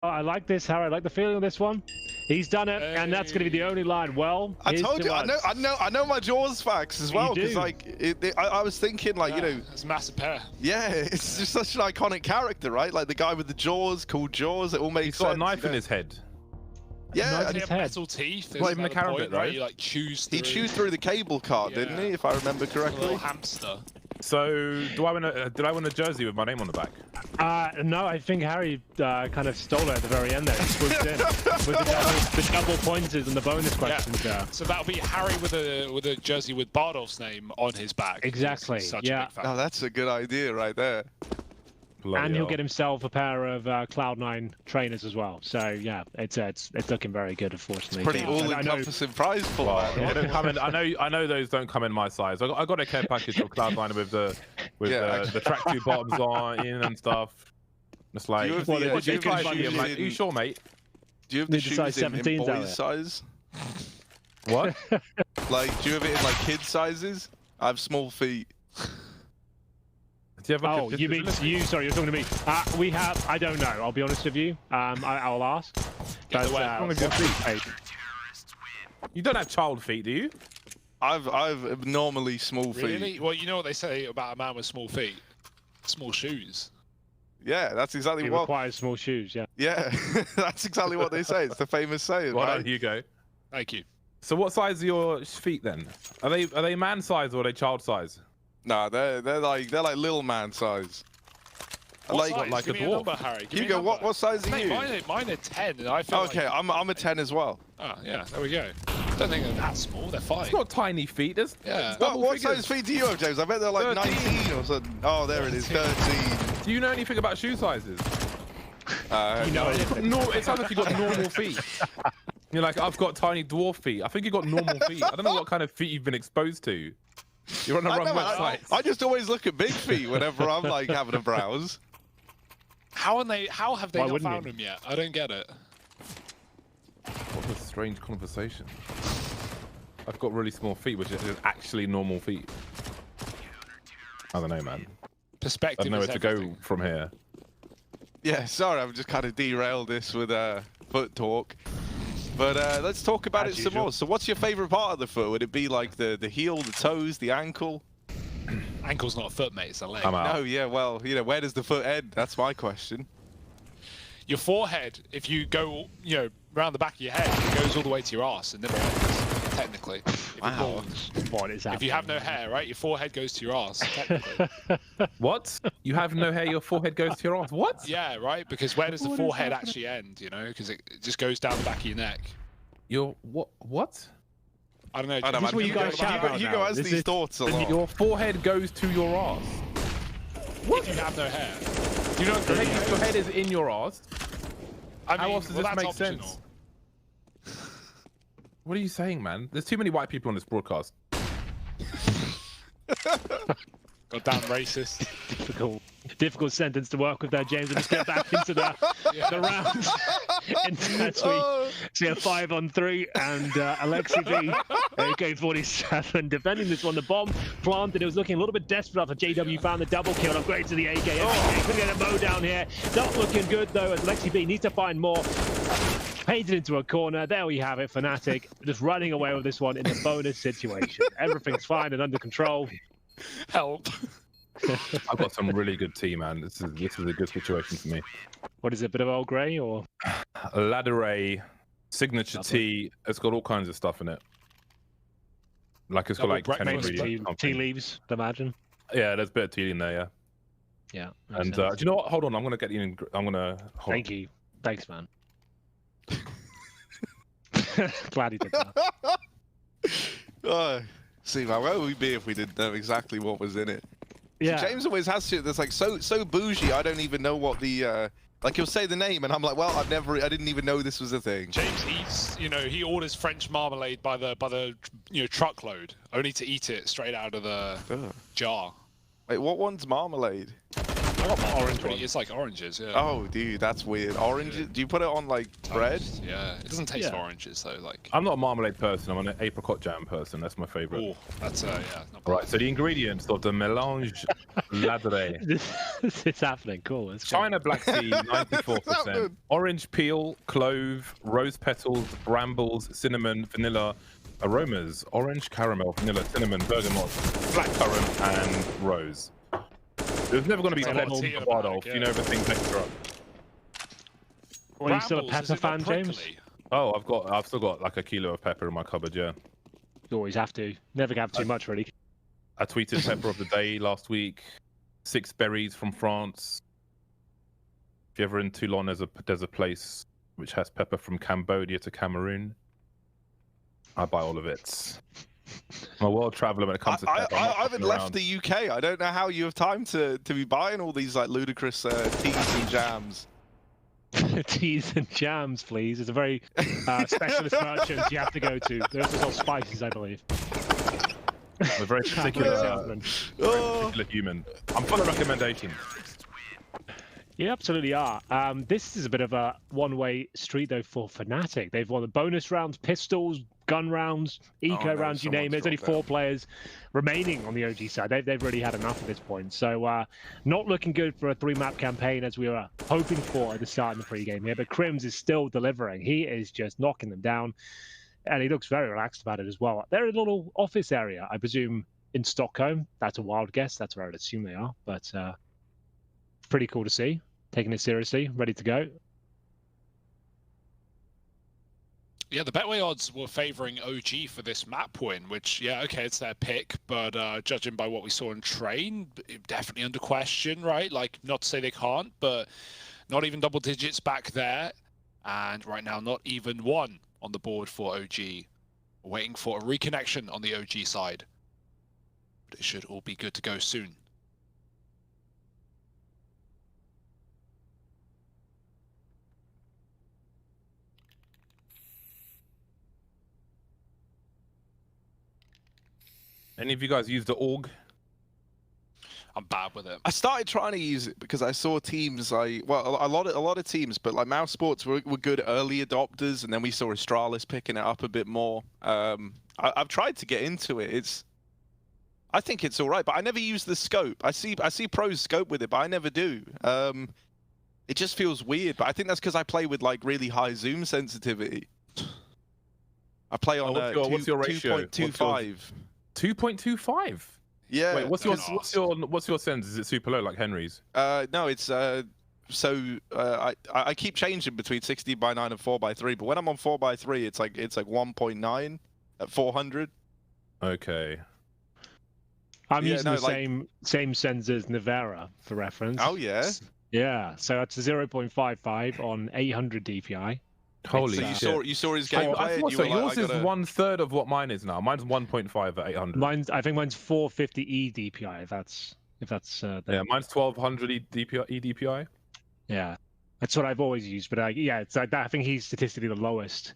Oh, I like this, Harry. I like the feeling of this one. He's done it, and that's going to be the only line. Well, I told you, I know my Jaws facts as well, because like I was thinking, like, you know, it's a massive pair. Yeah, it's just such an iconic character, right? Like the guy with the Jaws, called Jaws. It all makes sense. He's got a knife in his head. Yeah, and metal teeth. Not even a carrot, right? You like chews through. He chewed through the cable car, didn't he? If I remember correctly. A little hamster. So, did I win a jersey with my name on the back? No, I think Harry kind of stole it at the very end there. He swooped in with the double pointers and the bonus questions there. So that'll be Harry with a jersey with Bardolph's name on his back. Exactly. Yeah. Oh, that's a good idea right there. And he'll get himself a pair of Cloud9 trainers as well. So yeah, it's looking very good, unfortunately. It's pretty all-encompassing prize pool. Well, don't come in, I know those don't come in my size. I got a care package of Cloud9 with the tracksuit bottoms on and stuff. It's like, are you sure, mate? Do you have the shoes in boys size? What? Like, do you have it in like kids sizes? I have small feet. Oh, you mean you? Sorry, you're talking to me. We have. I don't know. I'll be honest with you. I'll ask. You don't have child feet, do you? I've abnormally small feet. Really? Well, you know what they say about a man with small feet? Small shoes. Yeah, that's exactly what. He requires small shoes. Yeah. Yeah, that's exactly what they say. It's the famous saying. Well done, Hugo. Thank you. So, what size are your feet then? Are they man size or are they child size? Nah, they're like little man size. What size? Like give a dwarf. Number, Harry. Hugo, what size are you? Mine are 10, and I feel okay, like... I'm a 10 as well. Oh yeah, there we go. I don't think they're that small. They're fine. It's not tiny feet. There's what size feet do you have, James? I bet they're like 19 or something. Oh, there it is, 13. Do you know anything about shoe sizes? You know, it sounds like you got normal feet. You're like, I've got tiny dwarf feet. I think you got normal feet. I don't know what kind of feet you've been exposed to. You're on the wrong website. I just always look at big feet whenever I'm like having a browse. How have they not found them yet? I don't get it. What a strange conversation. I've got really small feet, which is actually normal feet. I don't know, man. Perspective. I don't know where to go from here. Yeah, sorry, I've just kind of derailed this with foot talk. But let's talk about it some more. So what's your favorite part of the foot? Would it be like the heel, the toes, the ankle? Ankle's not a foot, mate. It's a leg. No, yeah, well, you know, where does the foot end? That's my question. Your forehead, if you go, you know, around the back of your head, it goes all the way to your ass and never ends, technically. Wow. If you have no hair, right, your forehead goes to your ass, technically. What? You have no hair, your forehead goes to your ass? What? Yeah, right, because where does the forehead actually end, you know? Because it just goes down the back of your neck. What? I don't know. I don't know, Hugo has these thoughts a lot. Your forehead goes to your ass. What? If you have no hair. You know, your head is in your ass. I mean, how else does this make sense? What are you saying, man? There's too many white people on this broadcast. Goddamn racist. Difficult sentence to work with there, James. Let's get back into the rounds. See a 5-on-3 and Alexi B, AK-47, defending this one. The bomb planted. It was looking a little bit desperate after JW found the double kill. Upgrade to the AK. Couldn't get a bow down here. Not looking good though, as Alexi B needs to find more. Painted into a corner. There we have it. Fnatic just running away with this one in the bonus situation. Everything's fine and under control. Help. I've got some really good tea, man. This is a good situation for me. What is it, a bit of Earl Grey or? Ladder A, signature tea. It's got all kinds of stuff in it. Like it's got like 10 tea leaves, I'd imagine. Yeah, there's a bit of tea in there, yeah. Yeah. And do you know what? Hold on, I'm gonna get you in. Thank you. Thanks, man. Glad he did that. See, man, where would we be if we didn't know exactly what was in it? Yeah. James always has shit that's like so bougie. I don't even know what the like. He'll say the name, and I'm like, well, I didn't even know this was a thing. James, he orders French marmalade by the truckload, only to eat it straight out of the jar. Wait, what one's marmalade? I Orange one. It's like oranges, yeah. Oh, dude, that's weird. Oranges? Do you put it on like bread? Yeah, it doesn't taste of oranges though. Like I'm not a marmalade person. I'm an apricot jam person. That's my favorite. Oh, that's yeah. Not bad. Right. So the ingredients of the mélange ladré. It's happening. Cool. It's China black tea, 94%. Orange peel, clove, rose petals, brambles, cinnamon, vanilla. Aromas: orange, caramel, vanilla, cinnamon, bergamot, blackcurrant, and rose. There's never going to be lemon or Bardolph. You know everything's extra. Well, are you still a pepper fan, James? Oh, I've still got like a kilo of pepper in my cupboard. Yeah. You always have to. Never have too much, really. I tweeted pepper of the day last week. 6 berries from France. If you're ever in Toulon, there's a place which has pepper from Cambodia to Cameroon. I buy all of it. I'm a world traveler when it comes to pepper. I haven't left the UK. I don't know how you have time to be buying all these like ludicrous teas and jams. Teas and jams, please. It's a very specialist merchant you have to go to. Those are all spices, I believe. I'm a very particular human. I'm full of recommendations. You absolutely are. This is a bit of a one-way street, though, for Fnatic. They've won the bonus rounds, pistols, gun rounds, eco rounds, you name it. There's only 4 players remaining on the OG side. They've really had enough at this point. So not looking good for a 3-map campaign as we were hoping for at the start in the pregame here. But Crims is still delivering. He is just knocking them down. And he looks very relaxed about it as well. They're in a little office area, I presume, in Stockholm. That's a wild guess. That's where I'd assume they are. But pretty cool to see. Taking it seriously, ready to go. Yeah, the Betway odds were favouring OG for this map win, which, yeah, okay, it's their pick, but judging by what we saw in train, definitely under question, right? Like, not to say they can't, but not even double digits back there. And right now, not even 1 on the board for OG. Waiting for a reconnection on the OG side. But it should all be good to go soon. Any of you guys use the org? I'm bad with it. I started trying to use it because I saw teams like, well, a lot of teams, but like Mouse Sports were good early adopters, and then we saw Astralis picking it up a bit more. I've tried to get into it. I think it's all right, but I never use the scope. I see pros scope with it, but I never do. It just feels weird, but I think that's because I play with like really high zoom sensitivity. I play on what's your ratio? 2.25. 2.25. Yeah. Wait, what's your sense? Is it super low like Henry's? No, it's I keep changing between 16:9 and 4:3, but when I'm on 4:3, it's like 1.9 at 400. Okay. I'm using the same sensor as Nivera for reference. Oh yeah. Yeah. So that's 0.55 on 800 DPI. Holy shit. You saw his gameplay. I thought so. Yours is 1/3 of what mine is now. Mine's 1.5 at 800. I think mine's 450 EDPI. If that's yeah, mine's 1200 EDPI. Yeah, that's what I've always used. But yeah, it's like that. I think he's statistically the lowest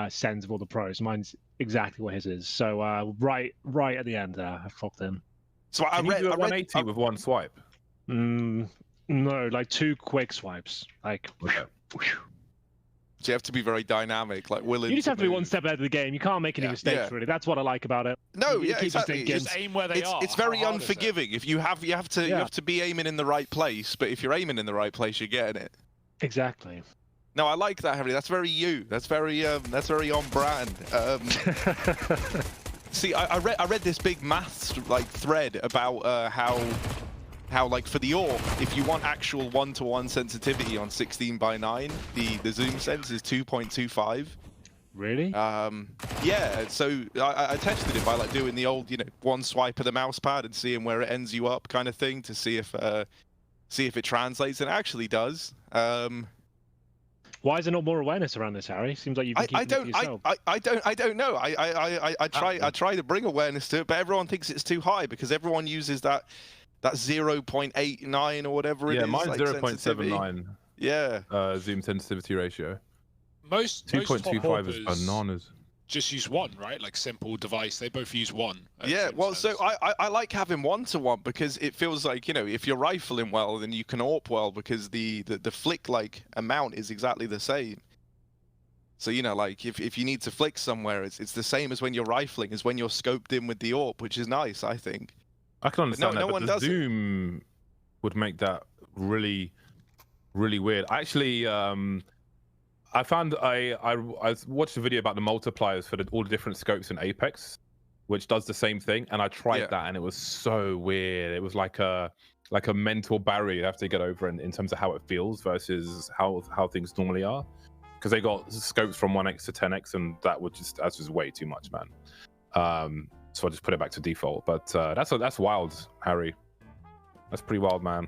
sends of all the pros. Mine's exactly what his is. So right at the end there, I clocked in. So I read 180 with one swipe. No, like 2 quick swipes. Like. Okay. So you have to be very dynamic, like willing. You just have to be one step ahead of the game. You can't make any mistakes, really. That's what I like about it. No, yeah, exactly. Just aim where they are. It's very unforgiving. If you have to be aiming in the right place. But if you're aiming in the right place, you're getting it. Exactly. No, I like that, Henry. That's very you. That's very on brand. See, I read this big maths thread about how like for the AUG, if you want actual 1-to-1 sensitivity on 16:9, the zoom sense is 2.25. Really? Yeah. So I tested it by like doing the old, one swipe of the mouse pad and seeing where it ends you up kind of thing to see if it translates, and it actually does. Why is there not more awareness around this, Harry? Seems like you've been keeping it to yourself. I don't know. I try to bring awareness to it, but everyone thinks it's too high because everyone uses that 0.89 or whatever it is. Yeah, mine's 0.79. Yeah. Zoom sensitivity ratio. Most 2.25 is bananas. just use one, right? Like simple device. They both use one. Yeah, well, so I like having 1-to-1 because it feels like, you know, if you're rifling well, then you can AWP well because the flick like amount is exactly the same. So, you know, like if you need to flick somewhere, it's the same as when you're rifling, as when you're scoped in with the AWP, which is nice, I think. I can understand no that, one but the does zoom would make that really, really weird. Actually, I found I watched a video about the multipliers for all the different scopes in Apex, which does the same thing, and I tried that, and it was so weird. It was like a mental barrier you have to get over in terms of how it feels versus how things normally are. Because they got scopes from 1x to 10x, and that's just way too much, man. So I just put it back to default. But that's wild, Harry. That's pretty wild, man.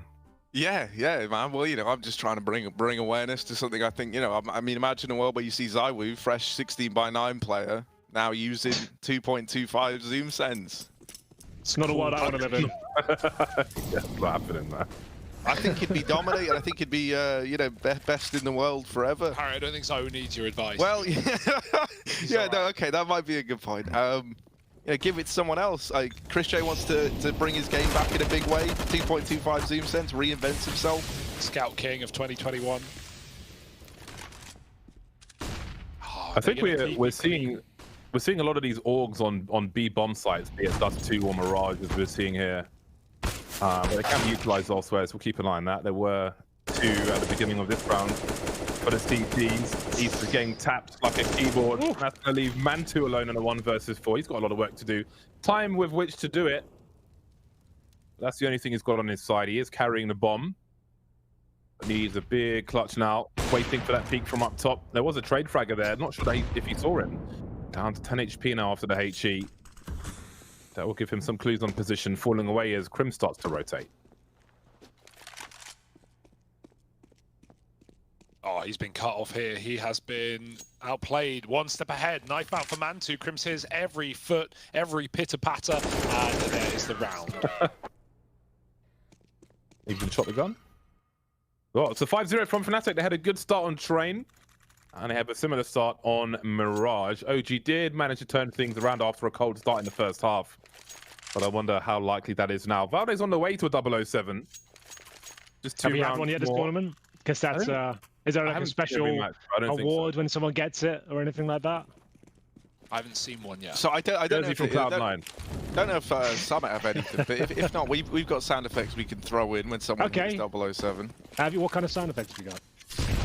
Yeah, man. Well, you know, I'm just trying to bring awareness to something. I think, you know, I mean, imagine a world where you see Zywoo, fresh 16:9 player, now using 2.25 zoom sense. It's not a world I want to live in. Yeah, not happening, man. I think he'd be dominating. I think he'd be, you know, best in the world forever. Harry, I don't think Zywoo needs your advice. Well, yeah, no, okay, that might be a good point. Yeah, give it to someone else. Like Chris J wants to bring his game back in a big way. 2.25 zoom sense, reinvents himself. Scout King of 2021. Oh, I think we're seeing a lot of these orgs on B bomb sites, be it Dust 2 or Mirage, as we're seeing here. But they can be utilized elsewhere, so we'll keep an eye on that. There were 2 at the beginning of this round for the CTs. He's getting tapped like a keyboard. Ooh. That's going to leave Mantu alone in a 1 versus 4. He's got a lot of work to do. Time with which to do it. That's the only thing he's got on his side. He is carrying the bomb. Needs a big clutch now. Waiting for that peek from up top. There was a trade fragger there. Not sure if he saw him. Down to 10 HP now after the HE. That will give him some clues on position, falling away as Crim starts to rotate. Oh, he's been cut off here. He has been outplayed. 1 step ahead. Knife out for Mantu. Crim's hears every foot, every pitter-patter, and there is the round. He can shot the gun. Well, it's a 5-0 from Fnatic. They had a good start on Train, and they have a similar start on Mirage. OG did manage to turn things around after a cold start in the first half, but I wonder how likely that is now. Valde's on the way to a 007. Just 2 Have we rounds had one yet more. this tournament? Because that's is there like a special award so. when someone gets it or anything like that? I haven't seen one yet. So I don't know if Cloud9. Don't know if Summit have anything, but if not, we've got sound effects we can throw in when someone hits 007. What kind of sound effects have you got?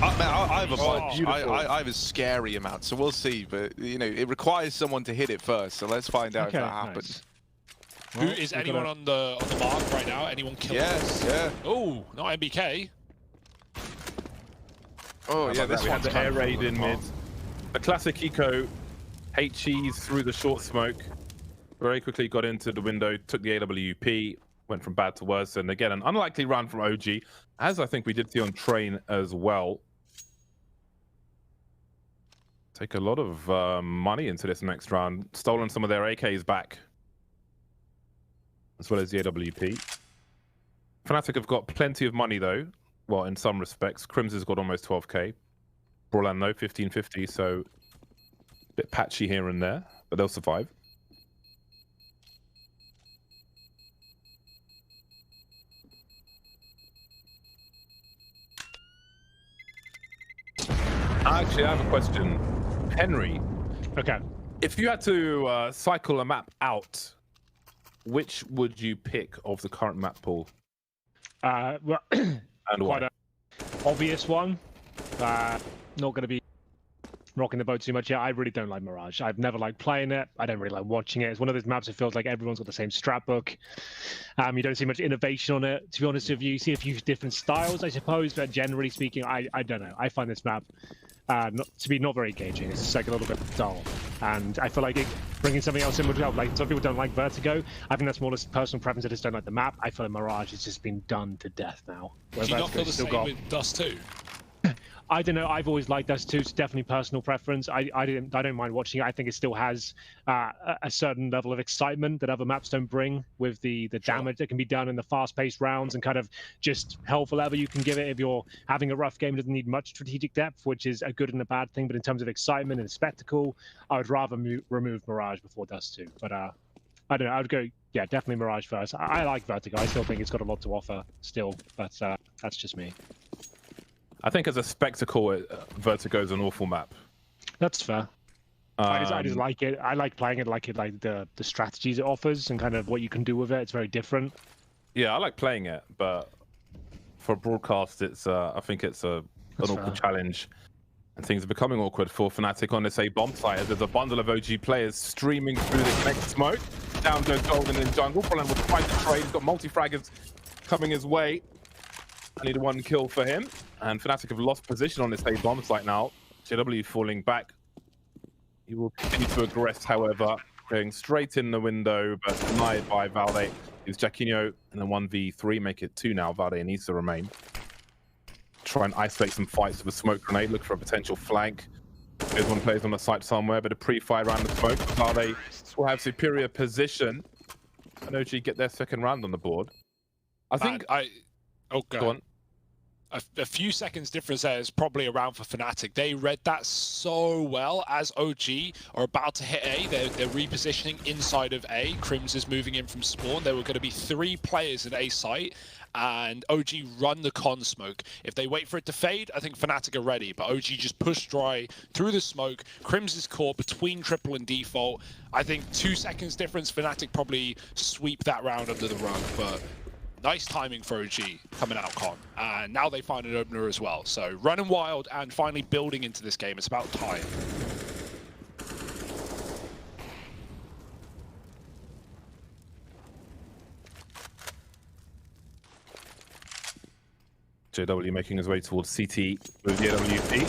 I have a bunch. Beautiful. I have a scary amount, so we'll see. But you know, it requires someone to hit it first. So let's find out if that happens. Nice. Well, is anyone on the mark right now? Anyone killing? Yes, yeah. Oh, not MBK. Oh yeah, this one's the air raid in mid. A classic eco. HEs through the short smoke. Very quickly got into the window, took the AWP, went from bad to worse, and again an unlikely run from OG, as I think we did see on Train as well. Take a lot of money into this next round. Stolen some of their AKs back, as well as the AWP. Fnatic have got plenty of money though. Well, in some respects. Crims has got almost 12k. Brawlan though, 1550, so a bit patchy here and there, but they'll survive. Actually, I have a question. Henry. Okay. If you had to cycle a map out, which would you pick of the current map pool? Well, and quite why? an obvious one. Not going to be rocking the boat too much. Yeah, I really don't like Mirage. I've never liked playing it. I don't really like watching it. It's one of those maps that feels like everyone's got the same strat book. You don't see much innovation on it. To be honest with you, you see a few different styles, I suppose, but generally speaking, I don't know. I find this map to be not very engaging. It's just like a little bit dull. And I feel like bringing something else in would help. Like, some people don't like Vertigo. I think that's more just personal preference. I just don't like the map. I feel like Mirage has just been done to death now. Do you not feel the same with Dust 2? I don't know. I've always liked Dust 2. It's definitely personal preference. I don't mind watching it. I think it still has a certain level of excitement that other maps don't bring, with the damage that can be done in the fast-paced rounds, and kind of just helpful level you can give it if you're having a rough game. It doesn't need much strategic depth, which is a good and a bad thing. But in terms of excitement and spectacle, I would rather remove Mirage before Dust 2. But I don't know. I would go, yeah, definitely Mirage first. I like Vertigo. I still think it's got a lot to offer still, but that's just me. I think as a spectacle, Vertigo is an awful map. That's fair. I just like it. I like playing it, like the strategies it offers and kind of what you can do with it. It's very different. Yeah, I like playing it, but for broadcast, it's I think it's an awkward challenge, and things are becoming awkward for Fnatic on this A bomb site. As there's a bundle of OG players streaming through the connected smoke. Down goes Golden in jungle. Brolin will fight the trade. He's got multi-fraggers coming his way. I need 1 kill for him. And Fnatic have lost position on this A bomb site now. JW falling back. He will continue to aggress, however, going straight in the window, but denied by Valde. It's Jaquinho in a 1v3, make it 2 now. Valde and Issa remain. Try and isolate some fights with a smoke grenade, look for a potential flank. There's one plays on the site somewhere, but a pre-fire around the smoke. Valde will have superior position. And OG get their second round on the board. I think... Go on. A few seconds difference there is probably around for Fnatic. They read that so well. As OG are about to hit A, they're repositioning inside of A. Crims is moving in from spawn. There were going to be 3 players at A site, and OG run the con smoke. If they wait for it to fade, I think Fnatic are ready, but OG just push dry through the smoke. Crims is caught between triple and default. I think 2 seconds difference, Fnatic probably sweep that round under the rug, but nice timing for OG coming out con. And now they find an opener as well. So running wild and finally building into this game. It's about time. JW making his way towards CT with the AWP.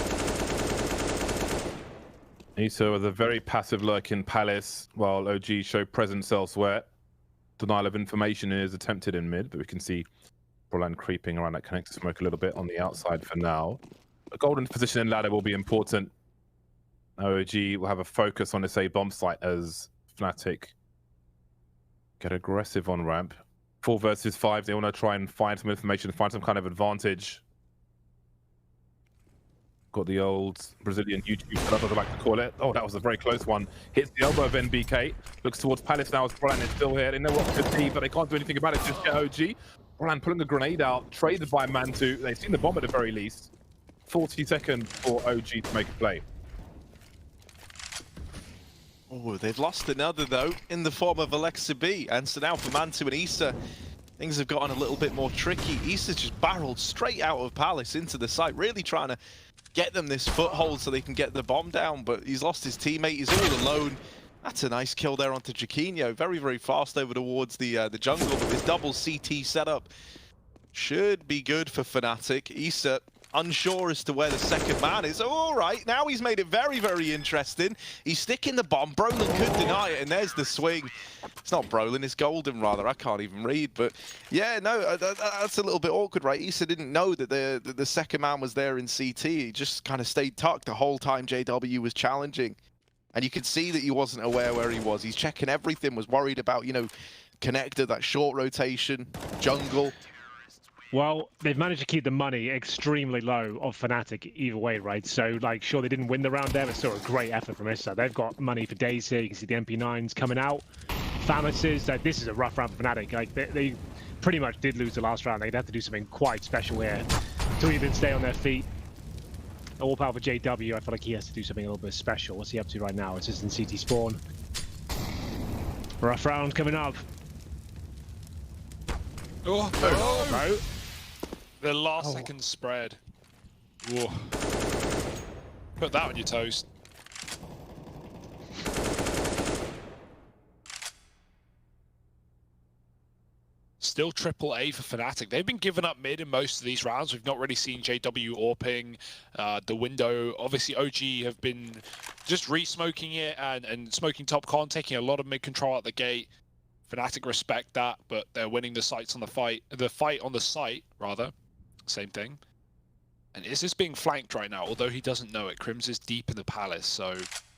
Issa with a very passive lurk in Palace, while OG show presence elsewhere. Denial of information is attempted in mid, but we can see Brolin creeping around that connector smoke a little bit on the outside for now. A golden position in ladder will be important. OG will have a focus on this A bomb site as Fnatic get aggressive on ramp. 4 versus 5, they want to try and find some information, find some kind of advantage. Got the old Brazilian YouTube setup, as I like to call it. Oh, that was a very close one. Hits the elbow of NBK. Looks towards Palace now as Brolin is still here. They know what to see, but they can't do anything about it. Just get OG. Brolin pulling a grenade out, traded by Mantu. They've seen the bomb at the very least. 40 seconds for OG to make a play. Oh, they've lost another, though, in the form of Alexa B. And so now for Mantu and Issa, things have gotten a little bit more tricky. Issa just barreled straight out of Palace into the site, really trying to get them this foothold so they can get the bomb down, but he's lost his teammate. He's all alone. That's a nice kill there onto Jaquinho. Very, very fast over towards the jungle, but this double CT setup should be good for Fnatic. Issa unsure as to where the second man is. Oh, all right, now he's made it very, very interesting. He's sticking the bomb. Brolin could deny it, and there's the swing. It's not Brolin, it's Golden, rather. I can't even read, but yeah, no, that's a little bit awkward, right? Issa didn't know that the second man was there in CT. He just kind of stayed tucked the whole time JW was challenging. And you could see that he wasn't aware where he was. He's checking everything, was worried about, you know, connector, that short rotation, jungle. Well, they've managed to keep the money extremely low of Fnatic either way, right? So, like, sure, they didn't win the round there, but still a great effort from Issa. They've got money for days here. You can see the MP9s coming out. Famuses, this is a rough round for Fnatic. Like, they pretty much did lose the last round. They'd have to do something quite special here to even stay on their feet. All power for JW. I feel like he has to do something a little bit special. What's he up to right now? It's just in CT spawn. Rough round coming up. Oh, no. The last second spread. Whoa. Put that on your toast. Still triple A for Fnatic. They've been giving up mid in most of these rounds. We've not really seen JW AWPing the window. Obviously, OG have been just re-smoking it and smoking top con, taking a lot of mid control at the gate. Fnatic respect that, but they're winning the sites on the fight on the site, rather. Same thing. And is this being flanked right now? Although he doesn't know it. Crims is deep in the palace, so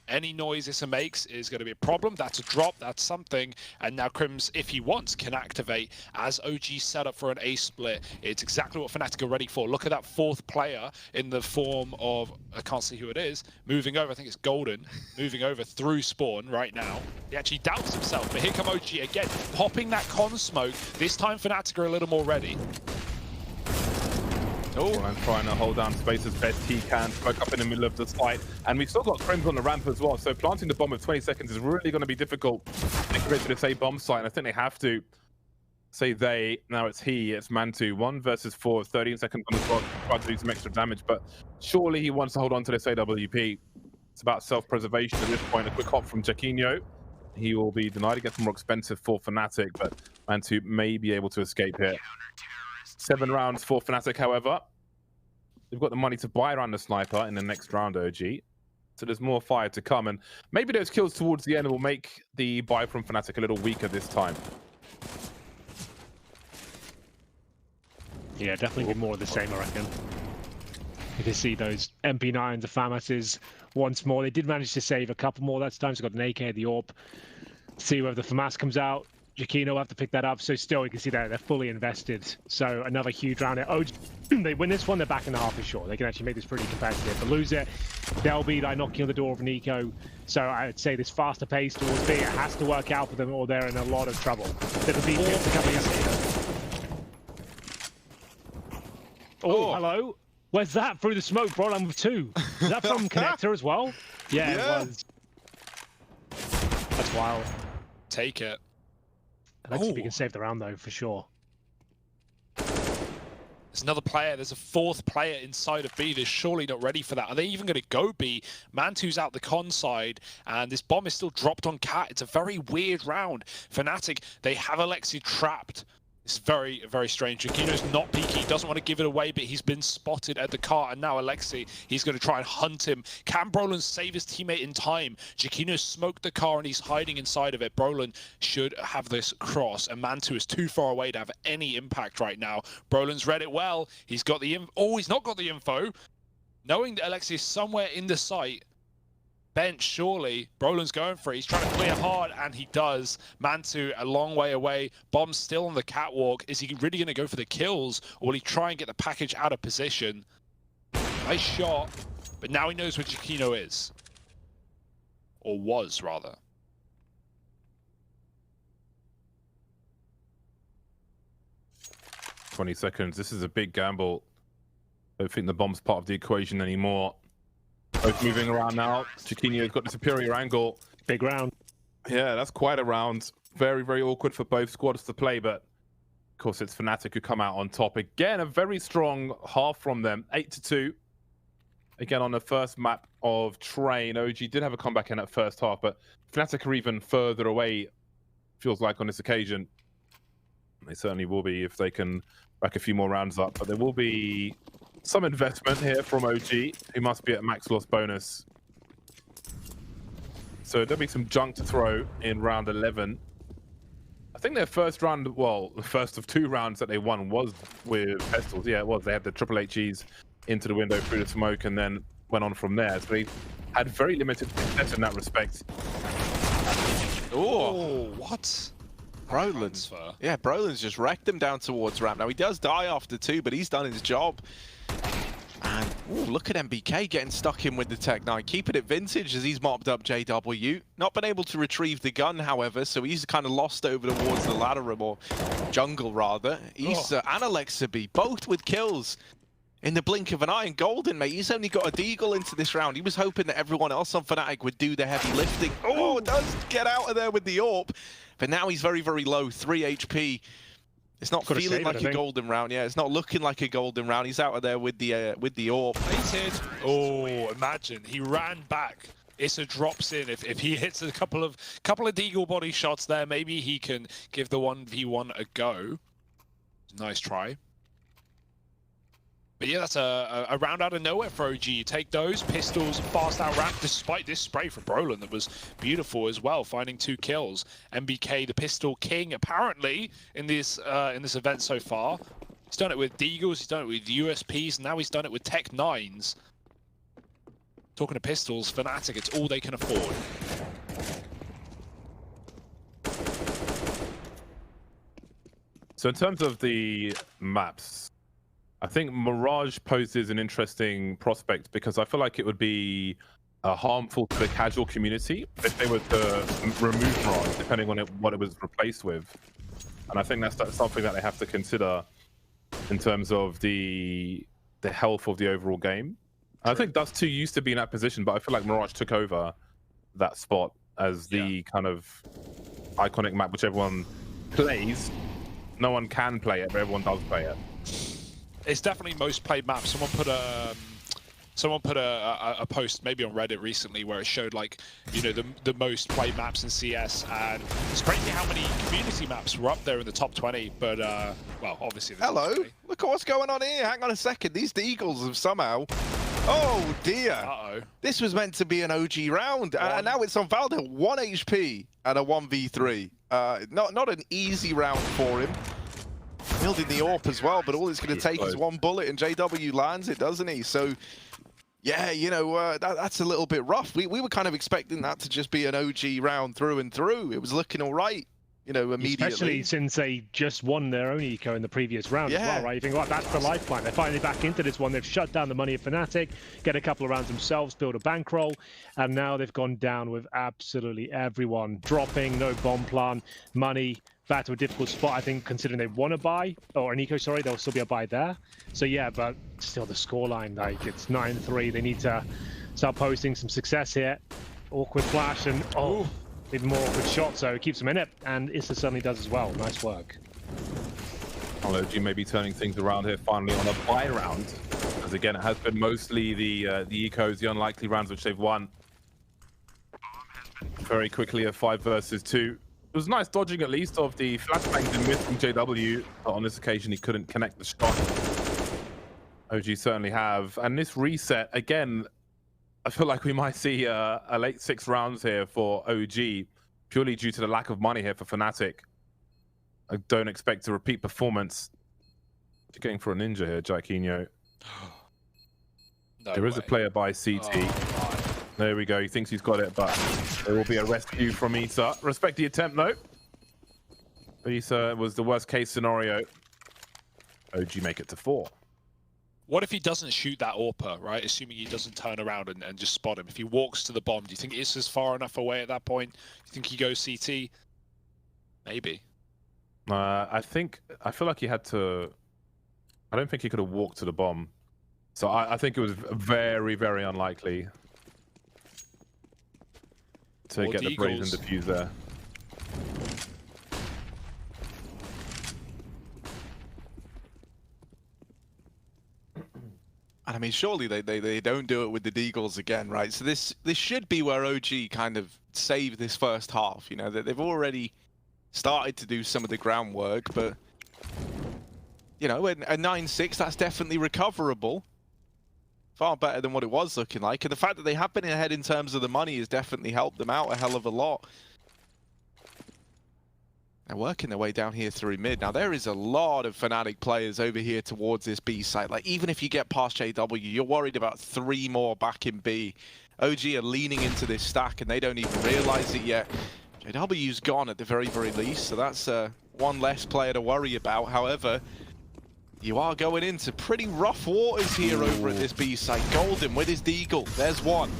any noise this makes is going to be a problem. That's a drop, that's something. And now Crims, if he wants, can activate as OG set up for an A split. It's exactly what Fnatic are ready for. Look at that fourth player in the form of, I can't see who it is, moving over, I think it's Golden, moving over through spawn right now. He actually doubts himself, but here come OG again, popping that con smoke. This time Fnatic are a little more ready. Oh, and trying to hold down space as best he can. Smoke up in the middle of the site. And we've still got Crims on the ramp as well. So planting the bomb with 20 seconds is really going to be difficult. They can get to this A bomb site. And I think they have to say they. Now it's he. It's Mantu. 1 versus 4. 13 seconds on the clock. Try to do some extra damage. But surely he wants to hold on to this AWP. It's about self-preservation at this point. A quick hop from Jaquinho. He will be denied. It gets more expensive for Fnatic. But Mantu may be able to escape here. 7 rounds for Fnatic, however. They've got the money to buy around the sniper in the next round, OG. So there's more fire to come. And maybe those kills towards the end will make the buy from Fnatic a little weaker this time. Yeah, definitely be more of the same, I reckon. You can see those MP9s, the FAMASs once more. They did manage to save a couple more that time. So got an AK at the AWP. See whether the FAMAS comes out. Jaquinho will have to pick that up. So still, you can see that they're fully invested. So another huge round here. Oh, they win this one, they're back in the half for sure. They can actually make this pretty competitive. But lose it, they'll be like knocking on the door of Nico. So I would say this faster pace towards B, it has to work out for them or they're in a lot of trouble. They'll be coming up. Oh, hello. Where's that? Through the smoke, bro. I'm with 2. Is that from Connector as well? Yeah, it was. That's wild. Take it. Let's see if we can save the round, though, for sure. There's another player. There's a 4th player inside of B. They're surely not ready for that. Are they even going to go B? Mantu's out the con side, and this bomb is still dropped on Cat. It's a very weird round. Fnatic, they have Alexi trapped. It's very, very strange. Jaquinho's not peeking. He doesn't want to give it away, but he's been spotted at the car. And now Alexi, he's going to try and hunt him. Can Brolin save his teammate in time? Jaquinho smoked the car and he's hiding inside of it. Brolin should have this cross. And Mantu is too far away to have any impact right now. Brolin's read it well. He's got the info. Oh, he's not got the info. Knowing that Alexi is somewhere in the site. Bench, surely. Brolin's going for it. He's trying to clear hard, and he does. Mantu a long way away. Bomb's still on the catwalk. Is he really going to go for the kills, or will he try and get the package out of position? Nice shot, but now he knows where Jaquinho is. Or was, rather. "20 seconds. This is a big gamble. I don't think the bomb's part of the equation anymore. Both moving around now. Jaquinho's got the superior angle. Big round. Yeah, that's quite a round. Very, very awkward for both squads to play, but of course it's Fnatic who come out on top. Again, a very strong half from them. 8-2. Again, on the first map of Train, OG did have a comeback in that first half, but Fnatic are even further away, feels like, on this occasion. They certainly will be if they can back a few more rounds up, but there will be some investment here from OG, who must be at max loss bonus. So there'll be some junk to throw in round 11. I think their first round, well, the first of 2 rounds that they won was with pistols. Yeah, it was. They had the triple HEs into the window through the smoke and then went on from there. So they had very limited success in that respect. Oh, what? Brolin's. Yeah, Brolin's just wrecked him down towards ramp. Now, he does die after 2, but he's done his job. And look at MBK getting stuck in with the Tech 9, keeping it vintage as he's mopped up JW. Not been able to retrieve the gun, however, so he's kind of lost over towards the ladder room, or jungle rather. He's and Alexaby, both with kills in the blink of an eye. And Golden, mate, he's only got a deagle into this round. He was hoping that everyone else on Fnatic would do the heavy lifting. Oh, does get out of there with the AWP. But now he's very, very low, 3 HP. It's not feeling like a golden round. Yeah, it's not looking like a golden round. He's out of there with the AWP. Baited. Oh, imagine he ran back. Issa drops in. If he hits a couple of deagle body shots there, maybe he can give the 1v1 a go. Nice try. But yeah, that's a round out of nowhere for OG. You take those pistols, fast out ramp, despite this spray from Brolin that was beautiful as well, finding 2 kills. MBK, the pistol king, apparently in this event so far. He's done it with Deagles, he's done it with USPs, and now he's done it with Tech 9s. Talking to pistols, Fnatic, it's all they can afford. So in terms of the maps, I think Mirage poses an interesting prospect because I feel like it would be harmful to the casual community if they were to remove Mirage, depending on what it was replaced with. And I think that's something that they have to consider in terms of the health of the overall game. And I think Dust 2 used to be in that position, but I feel like Mirage took over that spot as the kind of iconic map which everyone plays. No one can play it, but everyone does play it. It's definitely most played map. Someone put a post maybe on Reddit recently where it showed like, you know, the most played maps in CS, and it's crazy how many community maps were up there in the top 20. But well, obviously. Hello, look at what's going on here. Hang on a second. These Deagles have somehow. Oh dear. Uh-oh. This was meant to be an OG round, and now it's on Valdo. 1 HP and a 1v3. Not an easy round for him. Building the AWP as well, but all it's going to take is one bullet, and JW lands it, doesn't he? So, yeah, you know, that's a little bit rough. We were kind of expecting that to just be an OG round through and through. It was looking all right, you know, immediately. Especially since they just won their own eco in the previous round as well, right? You think, well, that's the lifeline. They're finally back into this one. They've shut down the money of Fnatic, get a couple of rounds themselves, build a bankroll, and now they've gone down with absolutely everyone dropping, no bomb plan, money. Back to a difficult spot, I think, considering they want to buy, or an eco, sorry, there'll still be a buy there. So yeah, but still the scoreline, like, it's 9-3. They need to start posting some success here. Awkward flash, and even more awkward shot, so it keeps them in it, and Issa certainly does as well. Nice work. OG may be turning things around here finally on a buy round, as again, it has been mostly the ecos, the unlikely rounds which they've won. Very quickly a 5 versus 2. It was nice dodging at least of the flashbangs and miss from JW, but on this occasion he couldn't connect the shot. OG certainly have, and this reset again, I feel like we might see a late 6 rounds here for OG, purely due to the lack of money here for Fnatic. I don't expect a repeat performance. You're going for a ninja here, Jaikinho. There is a player by CT. There we go. He thinks he's got it, but there will be a rescue from Issa. Respect the attempt, though. But Issa was the worst case scenario. OG make it to 4. What if he doesn't shoot that AWPer, right? Assuming he doesn't turn around and just spot him. If he walks to the bomb, do you think Issa's far enough away at that point? Do you think he goes CT? Maybe. I feel like he had to... I don't think he could have walked to the bomb. So I think it was very, very unlikely to get the brazen defuse there. And I mean, surely they don't do it with the Deagles again, right? So this should be where OG kind of saved this first half. You know, that they've already started to do some of the groundwork, but you know, a 9-6, that's definitely recoverable. Far better than what it was looking like. And the fact that they have been ahead in terms of the money has definitely helped them out a hell of a lot. They're working their way down here through mid. Now, there is a lot of Fnatic players over here towards this B site. Like, even if you get past JW, you're worried about 3 more back in B. OG are leaning into this stack, and they don't even realize it yet. JW's gone at the very, very least, so that's one less player to worry about. However, you are going into pretty rough waters here over at this B site. Golden with his Deagle. There's one.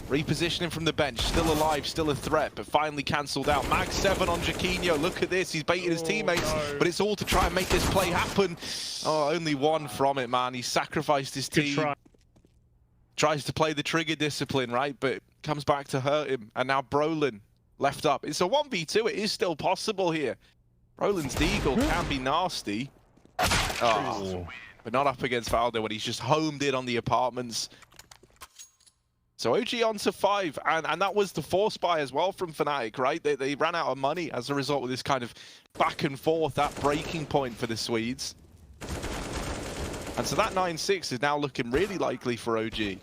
Repositioning from the bench. Still alive, still a threat, but finally cancelled out. Mag 7 on Jaikinho. Look at this. He's baiting his teammates, but it's all to try and make this play happen. Oh, only one from it, man. He sacrificed his team. Tries to play the trigger discipline, right? But comes back to hurt him. And now Brolin left up. It's a 1v2. It is still possible here. Brolin's Deagle can be nasty. Oh, but not up against Valdo when he's just homed in on the apartments. So OG on to 5, and that was the force buy as well from Fnatic, right? They ran out of money as a result of this kind of back and forth, that breaking point for the Swedes. And so that 9-6 is now looking really likely for OG.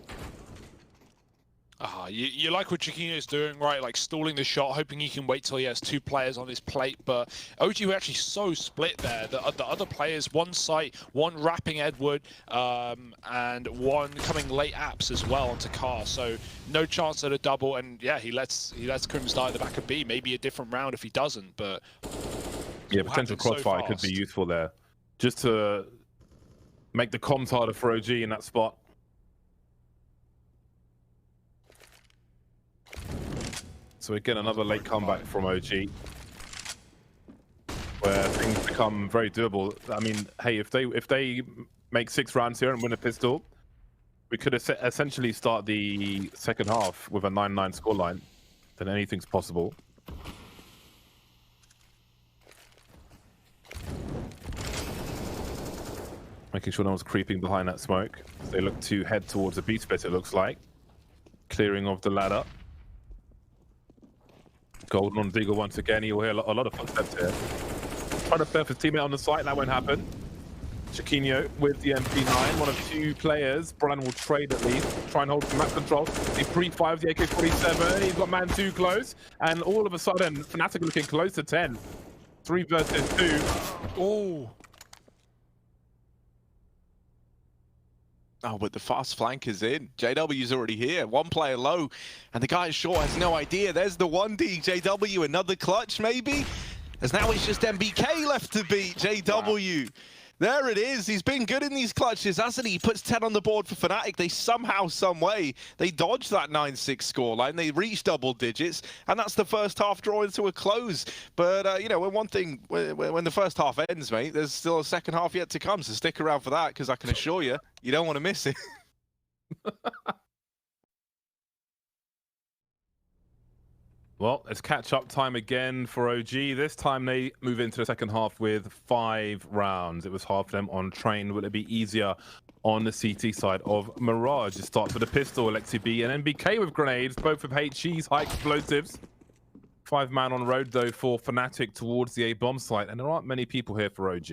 Oh, You like what Chiquino's doing, right? Like stalling the shot, hoping he can wait till he has 2 players on his plate. But OG were actually so split there. The other players, one site, one wrapping Edward, and one coming late apps as well onto Car. So no chance at a double. And yeah, he lets Crims die at the back of B. Maybe a different round if he doesn't. But yeah, potential crossfire could be useful there, just to make the comms harder for OG in that spot. So again, another late comeback from OG, where things become very doable. I mean, hey, if they make 6 rounds here and win a pistol, we could essentially start the second half with a 9-9 scoreline. Then anything's possible. Making sure no one's creeping behind that smoke. They look to head towards the B split, it looks like. Clearing of the ladder. Golden on Deagle once again. You'll hear a lot of footsteps here. Trying to surf his teammate on the site, that won't happen. Chiquino with the MP9, one of 2 players. Brian will trade at least, try and hold some map control. He pre-5 the AK-47, he's got man 2 close, and all of a sudden, Fnatic looking close to 10. 3 versus 2. Oh. Oh, but the fast flank is in. JW's already here. 1 player low, and the guy short has no idea. There's the 1D. JW, another clutch maybe? As now it's just MBK left to beat JW. Wow. There it is. He's been good in these clutches, hasn't he? He puts 10 on the board for Fnatic. They somehow, some way, they dodged that 9-6 scoreline. They reached double digits, and that's the first half drawing to a close. But, you know, when the first half ends, mate, there's still a second half yet to come, so stick around for that, because I can assure you, you don't want to miss it. Well, it's catch-up time again for OG. This time they move into the second half with 5 rounds. It was hard for them on train. Will it be easier on the CT side of Mirage? It starts with a pistol, Alexi B, and MBK with grenades, both with HE's high explosives. 5-man on road, though, for Fnatic towards the A-bomb site, and there aren't many people here for OG.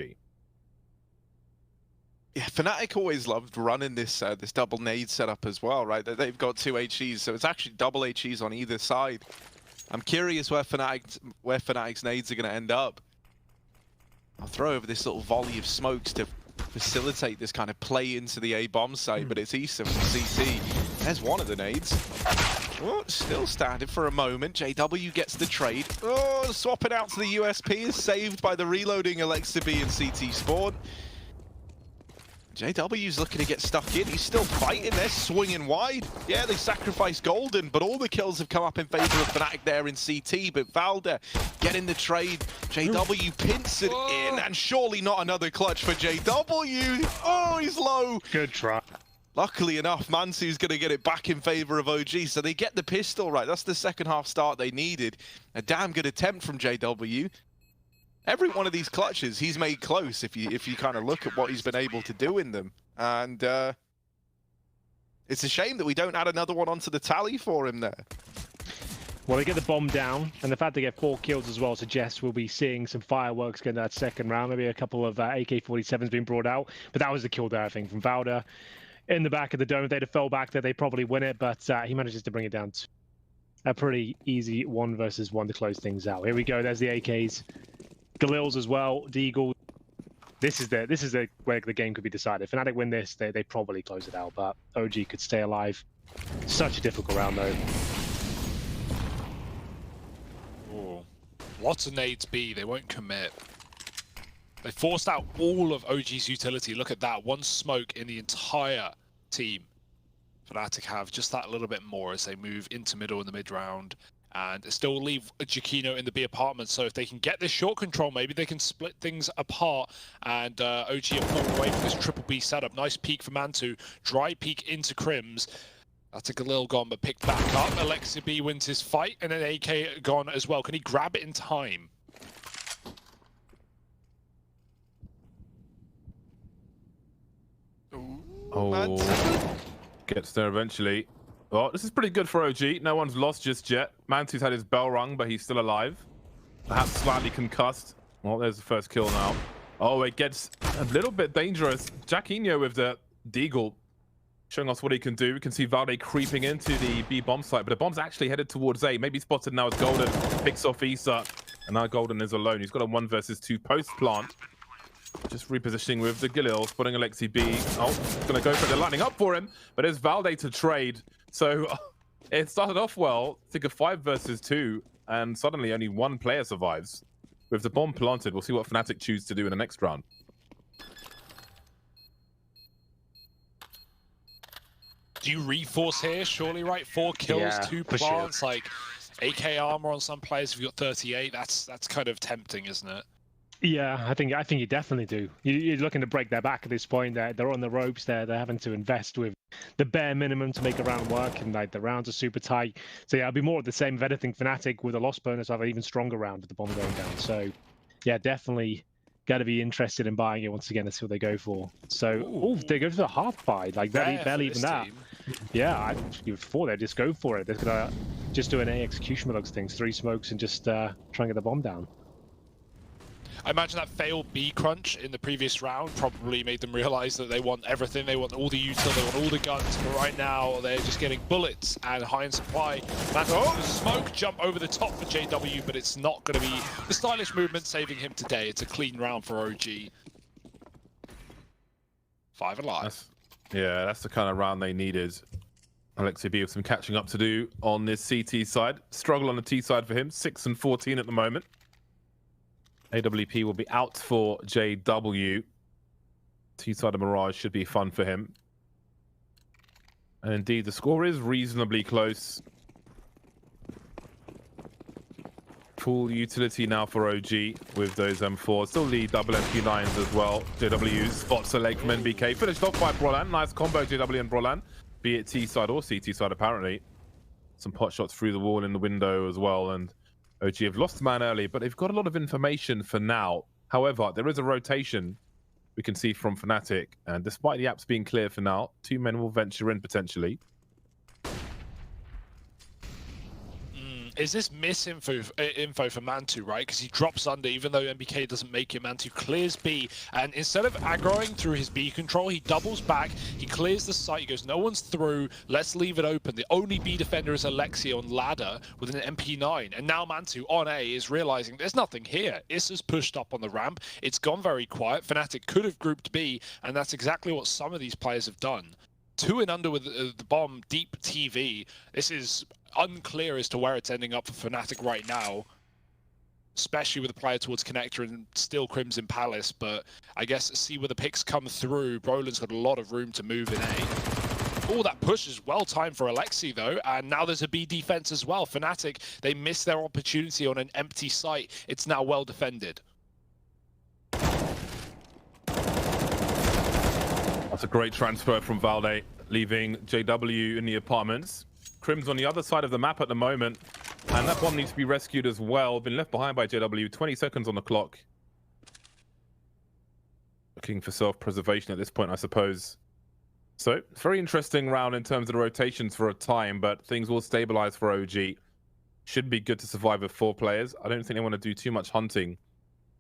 Yeah, Fnatic always loved running this this double nade setup as well, right? They've got 2 HEs, so it's actually double HEs on either side. I'm curious where Fnatic's nades are going to end up. I'll throw over this little volley of smokes to facilitate this kind of play into the A-bomb site, but it's Issa from CT. There's one of the nades. Oh, still standing for a moment. JW gets the trade. Oh, swapping out to the USP is saved by the reloading Alexa B and CT spawn. JW's looking to get stuck in. He's still fighting. They're swinging wide. Yeah, they sacrificed Golden, but all the kills have come up in favor of Fnatic there in CT. But Valda getting the trade. JW pints it in, and surely not another clutch for JW. Oh, he's low. Good try. Luckily enough, Mansu's going to get it back in favor of OG, so they get the pistol right. That's the second half start they needed. A damn good attempt from JW. Every one of these clutches he's made close if you kind of look at what he's been able to do in them. And it's a shame that we don't add another one onto the tally for him there. Well, they get the bomb down, and the fact they get 4 kills as well suggests we'll be seeing some fireworks in that second round. Maybe a couple of AK-47s being brought out, but that was the kill there, I think, from Valda. In the back of the dome, if they'd have fell back there, they probably win it, but he manages to bring it down to a pretty easy 1 versus 1 to close things out. Here we go, there's the AKs. Galil's as well, Deagle. This is where the game could be decided. If Fnatic win this, they probably close it out, but OG could stay alive. Such a difficult round, though. Ooh. Lots of nades B, they won't commit. They forced out all of OG's utility. Look at that, 1 smoke in the entire team. Fnatic have just that little bit more as they move into middle in the mid round. And still leave Chiquino in the B apartment, so if they can get this short control, maybe they can split things apart. And OG are pulling away from this triple B setup. Nice peek for Mantu, dry peek into Crims. That's a Galil gone, but picked back up. Alexi B wins his fight, and an AK gone as well. Can he grab it in time? Oh, gets there eventually. Well, this is pretty good for OG. No one's lost just yet. Mantu's had his bell rung, but he's still alive. Perhaps slightly concussed. Well, there's the first kill now. Oh, it gets a little bit dangerous. Jacquinho with the Deagle. showing us what he can do. We can see Valde creeping into the B bomb site, but the bomb's actually headed towards A. Maybe spotted now as Golden picks off Issa, and now Golden is alone. He's got a 1 versus 2 post plant. Just repositioning with the Galil, spotting Alexi B. Oh, gonna go for it. They're lining up for him, but there's Valde to trade. So it started off well. I think a 5 versus 2, and suddenly only 1 player survives. With the bomb planted, we'll see what Fnatic choose to do in the next round. Do you reforce here? Surely, right? 4 kills, Yeah, 2 for plants, sure. like AK armor on some players. If you've got 38, that's kind of tempting, isn't it? Yeah, I think you definitely do. You're looking to break their back at this point. They're on the ropes. They're having to invest with the bare minimum to make a round work, and like the rounds are super tight. So yeah, it'll be more of the same. If anything, Fnatic with a loss bonus have an even stronger round with the bomb going down. So yeah, definitely got to be interested in buying it once again to see what they go for. So they go for the half buy, like barely even that. Team. Yeah, I before they just go for it. They're gonna just do an A execution with those things, 3 smokes, and just try and get the bomb down. I imagine that failed B crunch in the previous round probably made them realize that they want everything. They want all the util, they want all the guns, but right now they're just getting bullets and high in supply. That's smoke jump over the top for JW, but it's not going to be the stylish movement saving him today. It's a clean round for OG. 5 alive. That's the kind of round they needed. Alexi B with some catching up to do on this CT side. Struggle on the T side for him, 6 and 14 at the moment. AWP will be out for JW. T-side of Mirage should be fun for him. And indeed, the score is reasonably close. Full utility now for OG with those M4s. Still lead double MP9s as well. JW spots a leg from NBK. Finished off by Brolan. Nice combo, JW and Brolan. Be it T-side or CT side, apparently. Some pot shots through the wall in the window as well. And OG have lost man early, but they've got a lot of information for now. However, there is a rotation we can see from Fnatic, and despite the apps being clear for now, 2 men will venture in potentially. Is this info for Mantu, right? Because he drops under, even though MBK doesn't make it. Mantu clears B, and instead of aggroing through his B control, he doubles back, he clears the site, he goes, no one's through, let's leave it open. The only B defender is Alexi on ladder with an MP9, and now Mantu on A is realizing there's nothing here. Issa's pushed up on the ramp, it's gone very quiet. Fnatic could have grouped B, and that's exactly what some of these players have done. 2 and under with the bomb, deep TV. This is unclear as to where it's ending up for Fnatic right now, especially with the player towards Connector and still Crimson Palace, but I guess see where the picks come through. Brolan's got a lot of room to move in A. Oh, that push is well timed for Alexi though, and now there's a B defense as well. Fnatic, they missed their opportunity on an empty site. It's now well defended. That's a great transfer from Valde, leaving JW in the apartments. Crim's on the other side of the map at the moment, and that bomb needs to be rescued as well. Been left behind by JW, 20 seconds on the clock. Looking for self-preservation at this point, I suppose. So, very interesting round in terms of the rotations for a time, but things will stabilize for OG. Should be good to survive with 4 players. I don't think they want to do too much hunting,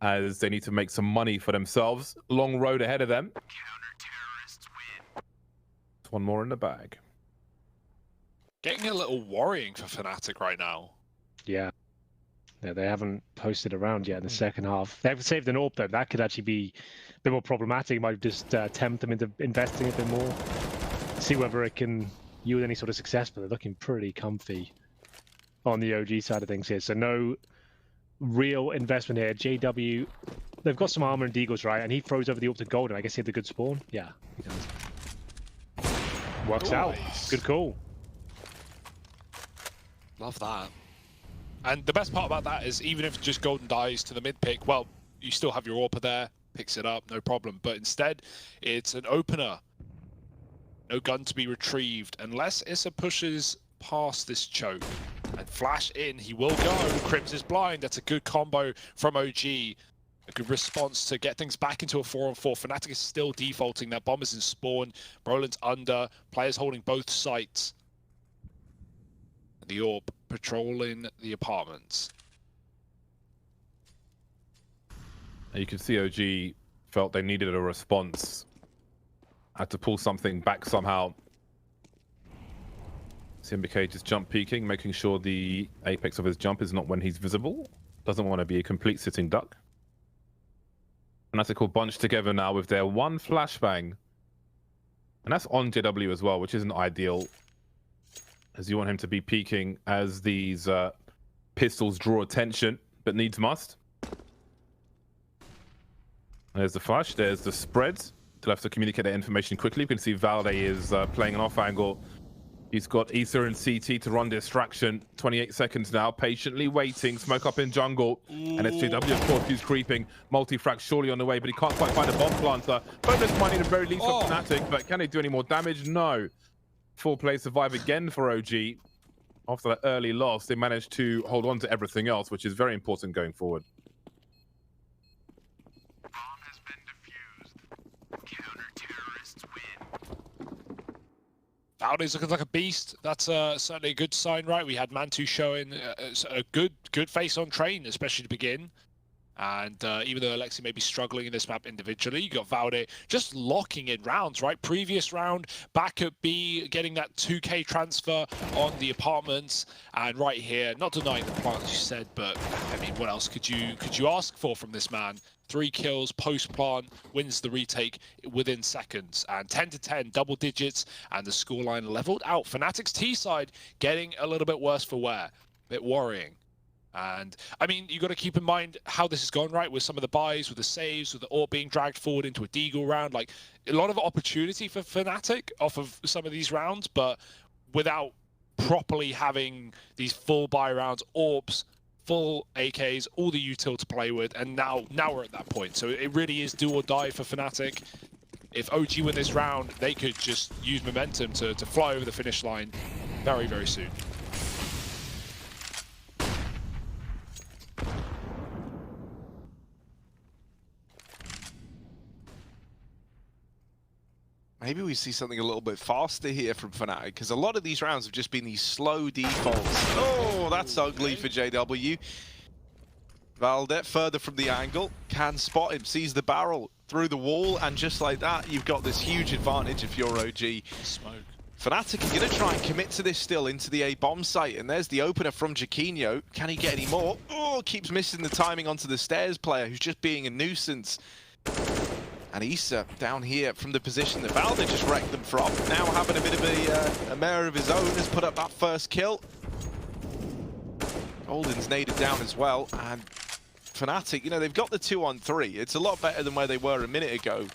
as they need to make some money for themselves. Long road ahead of them. One more in the bag. Getting a little worrying for Fnatic right now. Yeah, they haven't posted around yet in the second half. They haven't saved an AWP though. That could actually be a bit more problematic. It might just tempt them into investing a bit more. See whether it can yield any sort of success, but they're looking pretty comfy on the OG side of things here. So no real investment here. JW, they've got some armor and Deagles, right? And he throws over the AWP to Golden. I guess he had the good spawn. Yeah, he does. Works out. Good call. Love that. And the best part about that is even if just Golden dies to the mid pick, well, you still have your AWP there, picks it up, no problem. But instead, it's an opener. No gun to be retrieved unless Issa pushes past this choke. And flash in, he will go. Crims is blind. That's a good combo from OG. A good response to get things back into a 4-on-4. Fnatic is still defaulting. Their bomb is in spawn. Brolan's under. Players holding both sites. The AWP patrolling the apartments. You can see OG felt they needed a response. Had to pull something back somehow. MBK just jump peeking, making sure the apex of his jump is not when he's visible. Doesn't want to be a complete sitting duck. Fnatic will bunch together now with their one flashbang. And that's on JW as well, which isn't ideal, as you want him to be peeking as these pistols draw attention, but needs must. There's the flash, there's the spreads. They'll have to communicate that information quickly. You can see Valde is playing an off angle. He's got Ether and CT to run distraction. 28 seconds now, patiently waiting. Smoke up in jungle. And it's JW, of course, who's creeping. Multi-frag surely on the way, but he can't quite find a bomb planter. Bonus might need a very least from Fnatic, but can they do any more damage? No. Full play survive again for OG. After that early loss, they managed to hold on to everything else, which is very important going forward. Valde's looking like a beast. That's certainly a good sign, right? We had Mantu showing a good face on train, especially to begin. And even though Alexi may be struggling in this map individually, you got Valde just locking in rounds, right? Previous round, back at B, getting that 2K transfer on the apartments. And right here, not denying the plant, as you said, but I mean, what else could you ask for from this man? 3 kills post-plant, wins the retake within seconds. And 10 to 10, double digits, and the scoreline leveled out. Fnatic's T side getting a little bit worse for wear. A bit worrying. And I mean, you got to keep in mind how this has gone, right? With some of the buys, with the saves, with the AWP being dragged forward into a Deagle round. Like, a lot of opportunity for Fnatic off of some of these rounds, but without properly having these full buy rounds, AWPs, full AKs, all the util to play with, and now we're at that point. So it really is do or die for Fnatic. If OG win this round, they could just use momentum to fly over the finish line very, very soon. Maybe we see something a little bit faster here from Fnatic, because a lot of these rounds have just been these slow defaults. Oh, that's ugly for JW. Valde, further from the angle, can spot him, sees the barrel through the wall, and just like that, you've got this huge advantage if you're OG. Smoke. Fnatic are going to try and commit to this still into the A bomb site, and there's the opener from Jaquinho. Can he get any more? Oh, keeps missing the timing onto the stairs player, who's just being a nuisance. And Issa down here from the position that Valde just wrecked them from, now having a bit of a mare of his own, has put up that first kill. Golden's naded down as well, and Fnatic, you know, they've got the 2-on-3. It's a lot better than where they were a minute ago.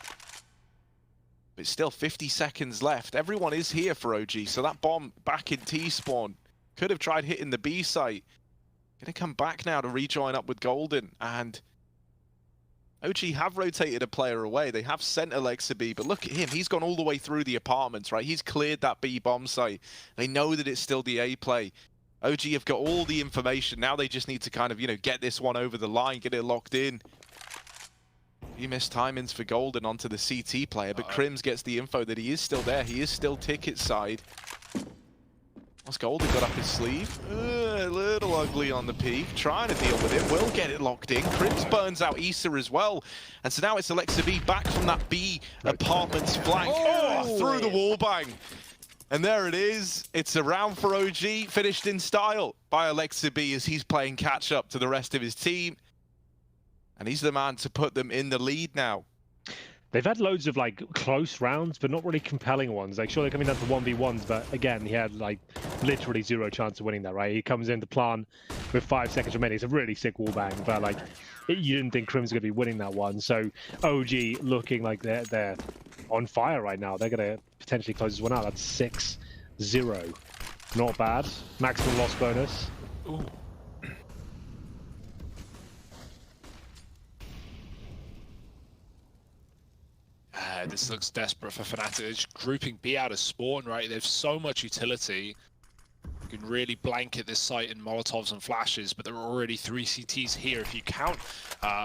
But still 50 seconds left. Everyone is here for OG, so that bomb back in T-spawn could have tried hitting the B site. Gonna come back now to rejoin up with Golden, and OG have rotated a player away. They have sent Alexa B, but look at him. He's gone all the way through the apartments, right? He's cleared that B bomb site. They know that it's still the A play. OG have got all the information. Now they just need to kind of, you know, get this one over the line, get it locked in. You missed timings for Golden onto the CT player, but Crims gets the info that he is still there. He is still ticket side. What's Golden got up his sleeve? A little ugly on the peak. Trying to deal with it. Will get it locked in. Crims burns out Issa as well. And so now it's Alexa B back from that B apartment's flank. Oh, through the wall bang. And there it is. It's a round for OG, finished in style by Alexa B as he's playing catch up to the rest of his team. And he's the man to put them in the lead now. They've had loads of like close rounds, but not really compelling ones. Like, sure, they're coming down to 1v1s, but again, he had like literally 0 chance of winning that, right? He comes into plan with 5 seconds remaining. It's a really sick wallbang, but like, you didn't think Crim's going to be winning that one. So OG looking like they're on fire right now. They're going to potentially close this one out. That's 6-0. Not bad. Maximum loss bonus. Ooh. This looks desperate for Fnatic. They're just grouping B out of spawn, right? There's so much utility. You can really blanket this site in Molotovs and flashes, but there are already 3 CTs here. If you count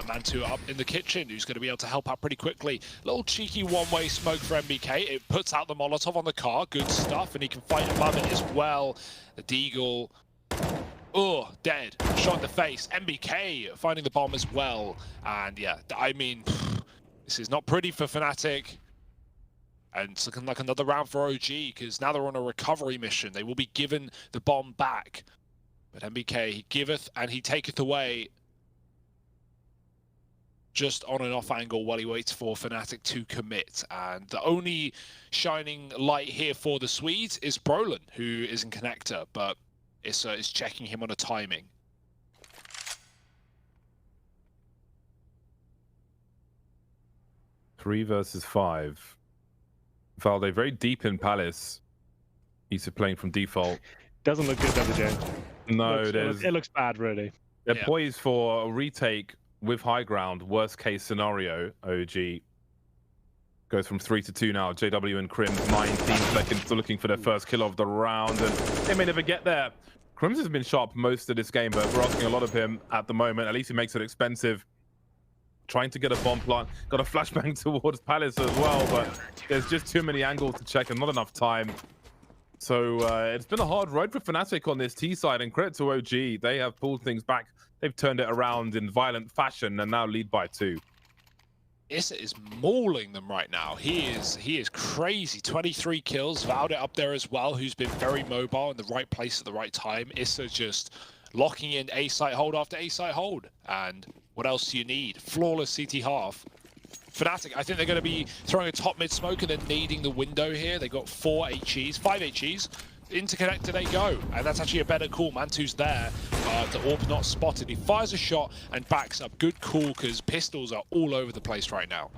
Mantu up in the kitchen, who's going to be able to help out pretty quickly. Little cheeky one-way smoke for MBK. It puts out the Molotov on the car. Good stuff, and he can fight above it as well. The Deagle. Oh, dead. Shot in the face. MBK finding the bomb as well. And yeah, I mean, this is not pretty for Fnatic. And it's looking like another round for OG, because now they're on a recovery mission. They will be given the bomb back. But MBK, he giveth and he taketh away. Just on and off angle while he waits for Fnatic to commit. And the only shining light here for the Swedes is Brolin, who is in connector, but Issa is checking him on a timing. Three versus 5. Valde very deep in Palace. Issa playing from default. Doesn't look good, does it, Jay? No, it looks bad, really. They're poised for a retake with high ground. Worst case scenario, OG goes from 3 to 2 now. JW and Crims 19 seconds, still looking for their first kill of the round, and they may never get there. Crims has been sharp most of this game, but we're asking a lot of him at the moment. At least he makes it expensive. Trying to get a bomb plant, got a flashbang towards Palace as well, but there's just too many angles to check and not enough time. So it's been a hard road for Fnatic on this T side, and credit to OG. They have pulled things back. They've turned it around in violent fashion and now lead by 2. Issa is mauling them right now. He is crazy. 23 kills. Valde up there as well, who's been very mobile in the right place at the right time. Issa just locking in A-site hold after A-site hold. And what else do you need? Flawless CT half. Fnatic, I think they're going to be throwing a top mid smoke and then nading the window here. They got 4 HEs, 5 HEs. Into connector they go, and that's actually a better call. Mantu's there, the orb not spotted. He fires a shot and backs up. Good call, because pistols are all over the place right now.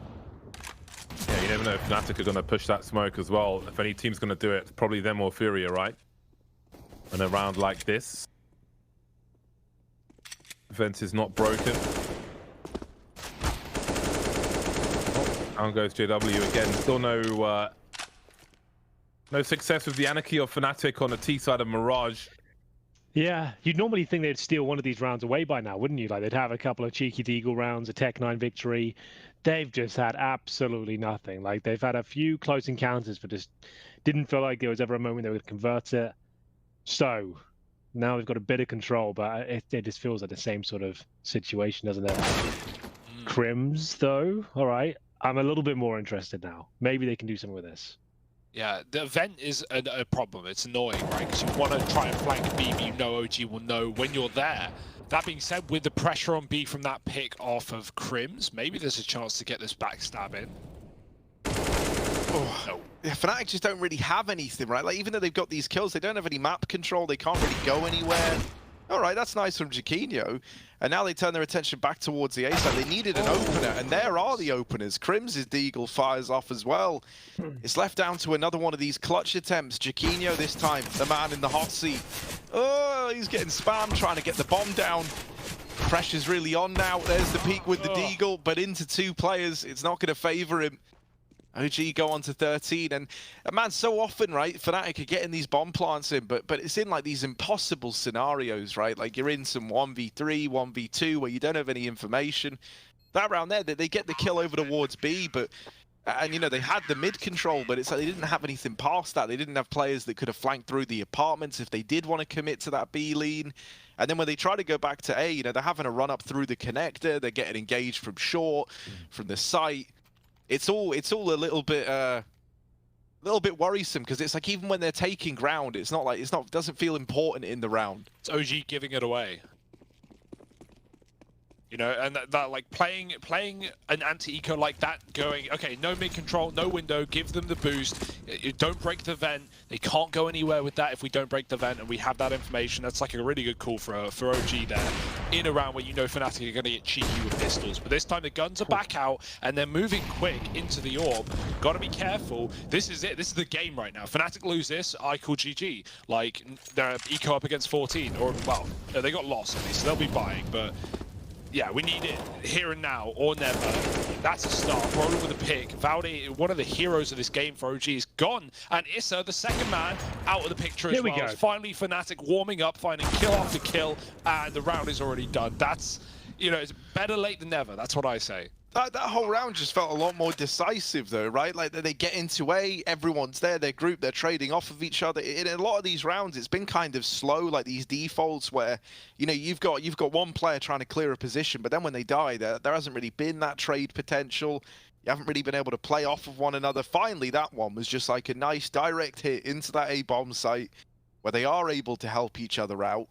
Yeah, you never know if Fnatic are going to push that smoke as well. If any team's going to do it, it's probably them or Furia, right? And a round like this, Vent is not broken. Down goes JW again. Still no success with the Anarchy of Fnatic on the T side of Mirage. Yeah, you'd normally think they'd steal one of these rounds away by now, wouldn't you? Like, they'd have a couple of cheeky Deagle rounds, a Tech 9 victory. They've just had absolutely nothing. Like, they've had a few close encounters, but just didn't feel like there was ever a moment they would convert it. So, now they've got a bit of control, but it just feels like the same sort of situation, doesn't it? Crims, though, all right. I'm a little bit more interested now. Maybe they can do something with this. Yeah, the event is a problem. It's annoying, right? Because you want to try and flank B, but you know OG will know when you're there. That being said, with the pressure on B from that pick off of Crims, maybe there's a chance to get this backstab in. Oh, no. Yeah, Fnatic just don't really have anything, right? Like, even though they've got these kills, they don't have any map control. They can't really go anywhere. All right, that's nice from Jaquinho. And now they turn their attention back towards the A side. They needed an opener, and there are the openers. Crims' Deagle fires off as well. It's left down to another one of these clutch attempts. Jaquinho this time, the man in the hot seat. Oh, he's getting spammed, trying to get the bomb down. Pressure's really on now. There's the peak with the Deagle, but into 2 players. It's not going to favor him. OG go on to 13, and man, so often, right, Fnatic are getting these bomb plants in, but it's in like these impossible scenarios, right? Like you're in some 1v3, 1v2 where you don't have any information. That round there, they get the kill over towards B, but and you know they had the mid control, but it's like they didn't have anything past that. They didn't have players that could have flanked through the apartments if they did want to commit to that B lean. And then when they try to go back to A, you know, they're having a run up through the connector. They're getting engaged from short, from the site. It's all a little bit worrisome, because it's like even when they're taking ground, doesn't feel important in the round. It's OG giving it away. You know, and that like playing an anti-eco like that, going, okay, no mid control, no window, give them the boost. You don't break the vent. They can't go anywhere with that if we don't break the vent, and we have that information. That's like a really good call for OG there. In a round where you know Fnatic are going to get cheeky with pistols. But this time the guns are back out, and they're moving quick into the orb. Got to be careful. This is it. This is the game right now. Fnatic lose this, I call GG. Like, they're eco up against 14. Or, well, they got lost at least, so they'll be buying, but... yeah, we need it here and now or never. That's a start. Brolin with a pick. Valde, one of the heroes of this game for OG, is gone. And Issa, the second man, out of the picture as well. It's finally Fnatic warming up, finding kill after kill, and the round is already done. That's, you know, it's better late than never. That's what I say. That whole round just felt a lot more decisive, though, right? Like, they get into A, everyone's there, they're grouped, they're trading off of each other. In a lot of these rounds, it's been kind of slow, like these defaults where, you know, you've got one player trying to clear a position, but then when they die, there hasn't really been that trade potential. You haven't really been able to play off of one another. Finally, that one was just like a nice direct hit into that A bomb site where they are able to help each other out.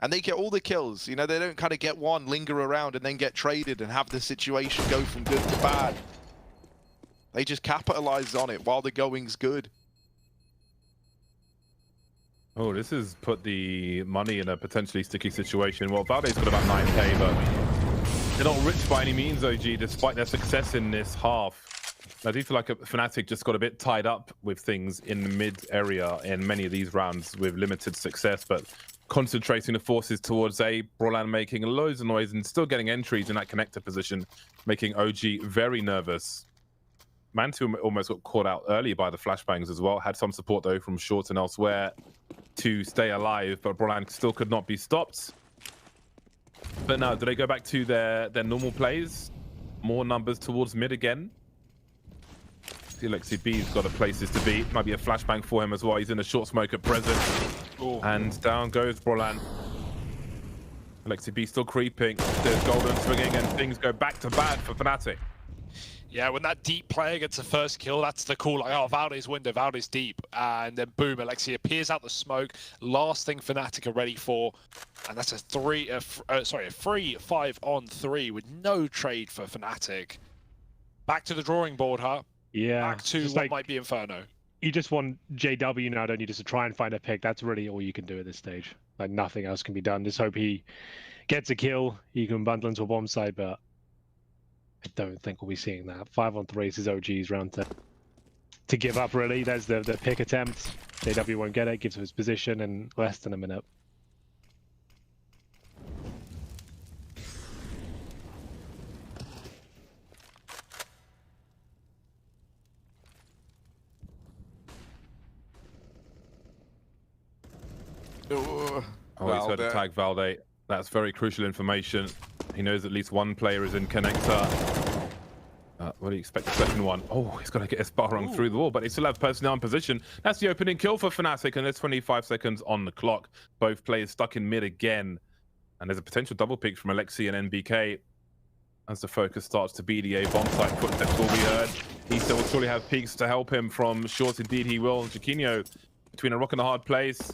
And they get all the kills. You know, they don't kind of get one, linger around, and then get traded and have the situation go from good to bad. They just capitalize on it while the going's good. Oh, this has put the money in a potentially sticky situation. Well, Valde's got about 9k, but they're not rich by any means, OG, despite their success in this half. I do feel like Fnatic just got a bit tied up with things in the mid area in many of these rounds with limited success, but concentrating the forces towards A, Brollan making loads of noise and still getting entries in that connector position, making OG very nervous. Mantu almost got caught out early by the flashbangs as well, had some support though from Short and elsewhere to stay alive, but Brollan still could not be stopped. But now, do they go back to their normal plays? More numbers towards mid again? Alexi B's got a places to be. Might be a flashbang for him as well. He's in a short smoke at present. Ooh. And down goes Brollan. Alexi B still creeping. There's Golden swinging and things go back to bad for Fnatic. Yeah, when that deep player gets the first kill, that's the call. Like, oh, Valde's window, Valde's deep. And then boom, Alexi appears out the smoke. Last thing Fnatic are ready for. And that's a free 5-on-3 with no trade for Fnatic. Back to the drawing board, huh? Yeah. Back to what might be Inferno. You just want JW now, don't you, just to try and find a pick. That's really all you can do at this stage. Like, nothing else can be done. Just hope he gets a kill. He can bundle into a bomb site, but I don't think we'll be seeing that. 5-on-3 is OG's round to give up, really. There's the pick attempt. JW won't get it, gives him his position in less than a minute. Oh, he's heard to tag Valde. That's very crucial information. He knows at least one player is in connector. What do you expect the second one? Oh, he's got to get his bar rung through the wall, but they still have personnel in position. That's the opening kill for Fnatic, and there's 25 seconds on the clock. Both players stuck in mid again. And there's a potential double pick from Alexi and NBK as the focus starts to be the A bomb site. Footsteps will be heard. He still will surely have peeks to help him from Short. Indeed, he will. Jaquinho between a rock and a hard place.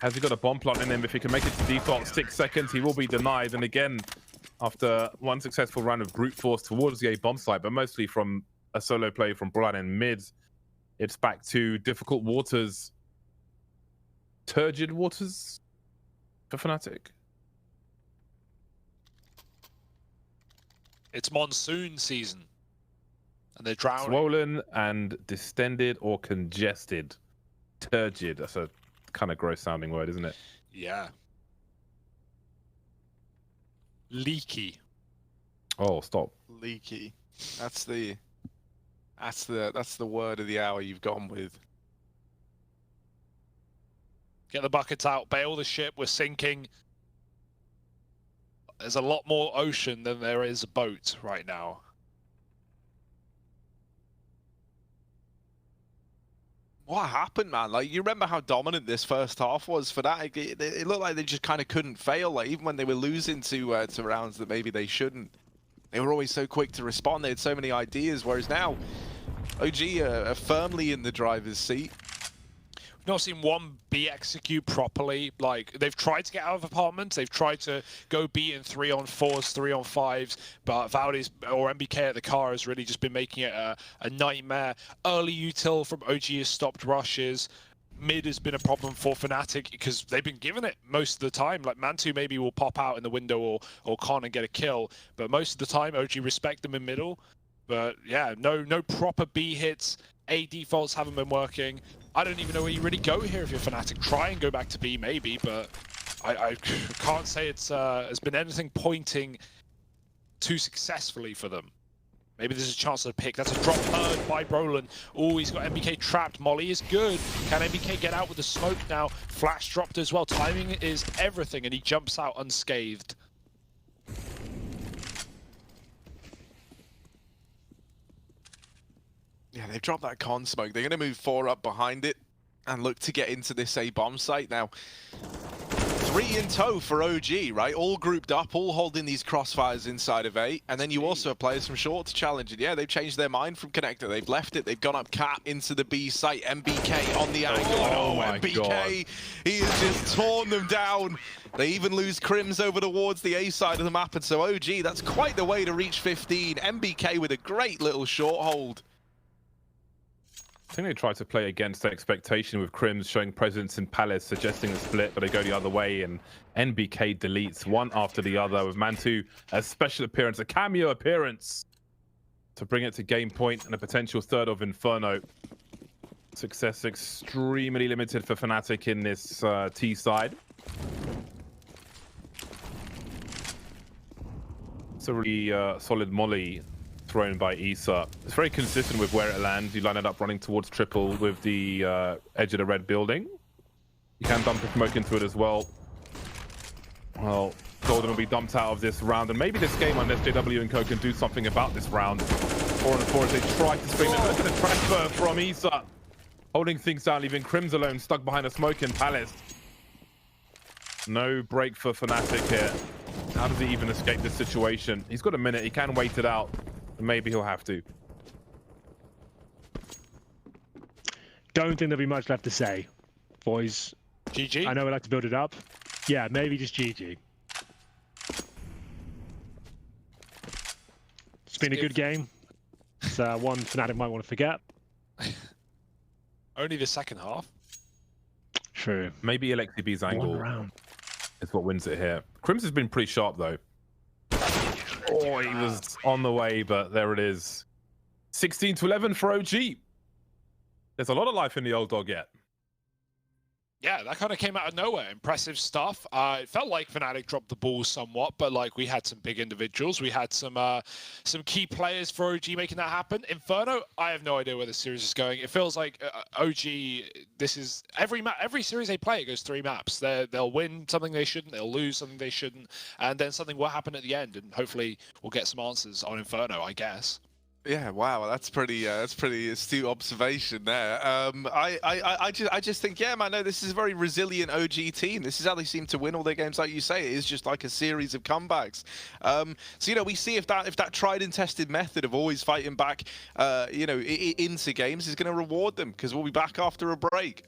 Has he got a bomb plant in him? If he can make it to default 6 seconds, he will be denied. And again, after one successful round of brute force towards the A bomb site, but mostly from a solo play from Brollan in mid, it's back to difficult waters. Turgid waters for Fnatic. It's monsoon season. And they're drowning. Swollen and distended or congested. Turgid. That's a kind of gross sounding word, isn't it? Yeah. Leaky. Oh, stop. Leaky. That's the word of the hour you've gone with. Get the buckets out, bail the ship, we're sinking. There's a lot more ocean than there is a boat right now. What happened, man? Like, you remember how dominant this first half was for that? It looked like they just kind of couldn't fail. Like, even when they were losing to rounds that maybe they shouldn't, they were always so quick to respond. They had so many ideas. Whereas now, OG are firmly in the driver's seat. We've not seen one B execute properly. Like, they've tried to get out of apartments. They've tried to go B in 3-on-4s, 3-on-5s, but Valde's or MBK at the car has really just been making it a nightmare. Early util from OG has stopped rushes. Mid has been a problem for Fnatic because they've been given it most of the time. Like, Mantu maybe will pop out in the window or Con and get a kill, but most of the time OG respect them in middle. But yeah, no proper B hits. A defaults haven't been working. I don't even know where you really go here if you're Fnatic. Try and go back to B maybe, but I can't say it's has been anything pointing too successfully for them. Maybe there's a chance to pick. That's a drop heard by Brollan. Oh, he's got MBK trapped. Molly is good. Can MBK get out with the smoke now? Flash dropped as well. Timing is everything, and he jumps out unscathed. Yeah, they've dropped that con smoke. They're going to move 4 up behind it and look to get into this A bomb site now. It's 3 in tow for OG, right? All grouped up, all holding these crossfires inside of 8. And then you also have players from short to challenge. And yeah, they've changed their mind from Connector. They've left it. They've gone up Cat into the B site. MBK on the angle. Oh my MBK, God. he has just torn them down. They even lose Crims over towards the A side of the map. And so OG, that's quite the way to reach 15. MBK with a great little short hold. I think they tried to play against expectation with Crims showing presence in Palace, suggesting a split, but they go the other way, and NBK deletes one after the other with Mantu a special appearance, a cameo appearance to bring it to game point and a potential third of Inferno. Success extremely limited for Fnatic in this T side. It's a really solid molly thrown by Issa. It's very consistent with where it lands. You line it up running towards triple with the edge of the red building. You can dump a smoke into it as well. Well, Golden will be dumped out of this round, and maybe this game, unless JW and Co can do something about this round. 4 on 4 as they try to screen it. Look at the transfer from Issa. Holding things down, leaving Crims alone, stuck behind a smoke in Palace. No break for Fnatic here. How does he even escape this situation? He's got a minute. He can wait it out. Maybe he'll have to. Don't think there'll be much left to say, boys. GG. I know we like to build it up. Yeah, maybe just GG. It's been a good game. It's one Fnatic might want to forget. Only the second half. True. Maybe Alexi B's angle is what wins it here. Crims has been pretty sharp though. Oh, he was on the way, but there it is. 16-11 for OG. There's a lot of life in the old dog yet. Yeah, that kind of came out of nowhere. Impressive stuff. It felt like Fnatic dropped the ball somewhat, but like we had some big individuals. We had some key players for OG making that happen. Inferno, I have no idea where the series is going. It feels like OG. This is every series they play. It goes 3 maps. They'll win something they shouldn't. They'll lose something they shouldn't, and then something will happen at the end. And hopefully we'll get some answers on Inferno, I guess. Yeah, wow, that's pretty astute observation there. I just think, yeah, man, no, this is a very resilient OG team. This is how they seem to win all their games, like you say. It is just like a series of comebacks. So you know, we see if that tried and tested method of always fighting back, you know, into games is going to reward them, because we'll be back after a break.